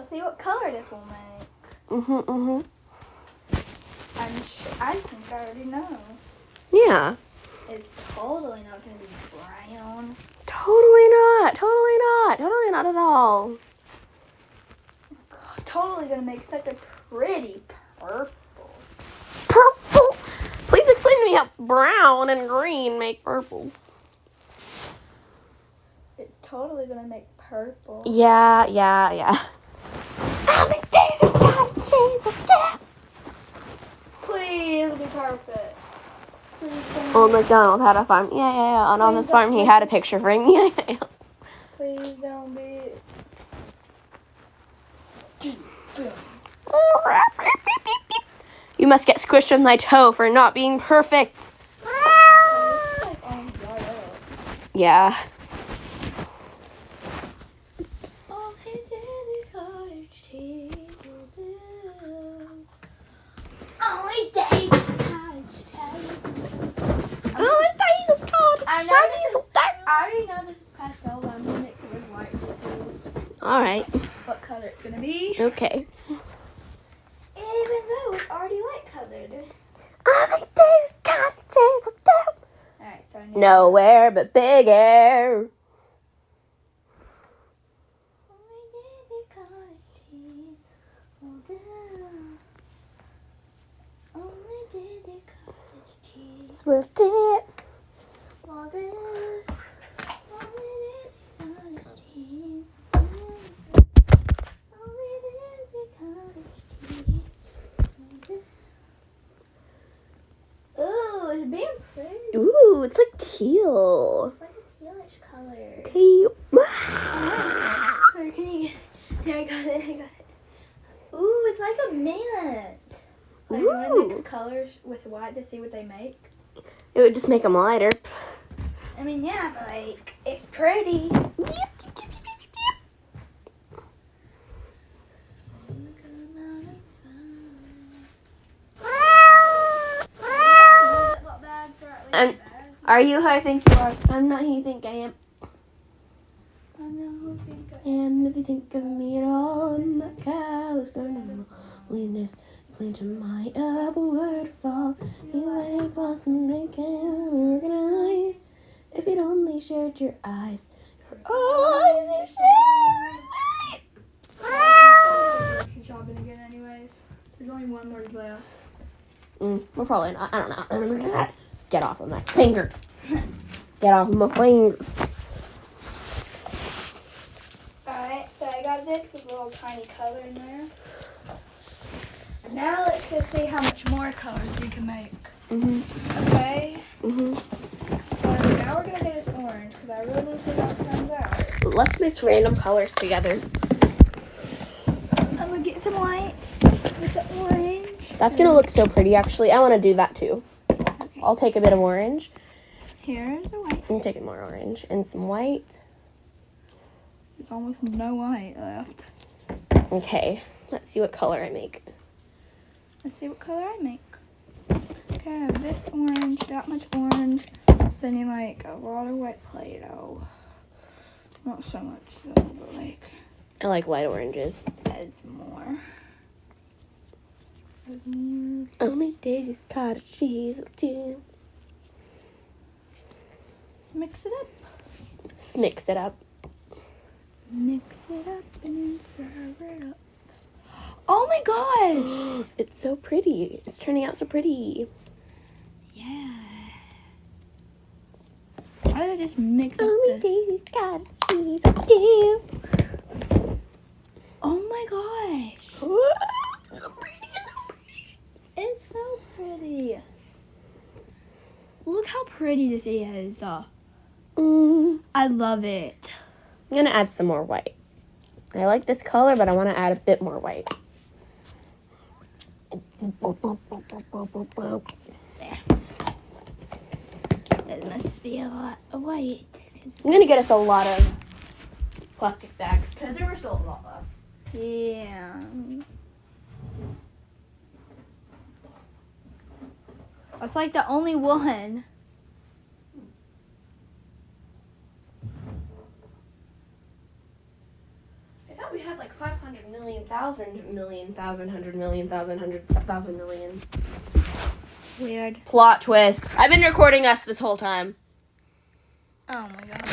Let's see what color this will make. I think I already know. Yeah. It's totally not going to be brown. Totally not. Totally not. Totally not at all. Totally going to make such a pretty purple. Purple? Please explain to me how brown and green make purple. It's totally going to make purple. Yeah. I'm a daisy got cheese of death. Please be perfect. Old MacDonald had a farm. Yeah. And on this farm, he had a picture frame. Yeah. Please don't be. You must get squished with my toe for not being perfect. Yeah. I already know this is pastel, but I'm going to mix it with white to see All right. what color it's going to be. Okay. Even though it's already light colored. Alright, so Nowhere but big air. Swooped it. Ooh, it's being pretty. Ooh, it's like teal. It's like a tealish color. Teal. Sorry, can you... Here, I got it. Ooh, it's like a mint. Like, you want to mix colors with white to see what they make? It would just make them lighter. I mean, yeah, but, like, it's pretty. Are you who I think you are? I'm not who you think I am. I know who you think I am. If you think of me at all, my callous burning loneliness, clinch my upward fall. You like blossom making organized. If you'd only shared your eyes, you shared. shopping again, anyways. There's only one more left. We're probably not. I don't know. Get off of my finger. Get off of my finger. Alright, so I got this with a little tiny color in there. Now let's just see how much more colors we can make. Okay? So now we're going to do this orange because I really want to see how it turns out. Let's mix random colors together. I'm going to get some white with the orange. That's going to look so pretty, actually. I want to do that, too. Okay. I'll take a bit of orange. Here's the white. I'm taking more orange and some white. There's almost no white left. Okay. Let's see what color I make. Let's see what color I make. Okay, I have this orange, that much orange. So I need like a lot of white Play-Doh. Not so much though, but like. I like light oranges. There's more. Only Daisy's cottage cheese will do. Let's mix it up. Mix it up. Mix it up and stir it up. Oh my gosh! It's so pretty. It's turning out so pretty. Yeah. Why did I just mix up Only the... Daisy's cottage cheese will do. Oh my gosh! So pretty. It's so pretty. Look how pretty this is. I love it. I'm going to add some more white. I like this color, but I want to add a bit more white. There. There must be a lot of white. I'm going to get us a lot of plastic bags, because there were still a lot left. Yeah. It's like the only one. It felt we had like 500 million, 1,000 million, 1,000, 100 million, 1,000, 100, 1,000 million. Weird. Plot twist. I've been recording us this whole time. Oh my god.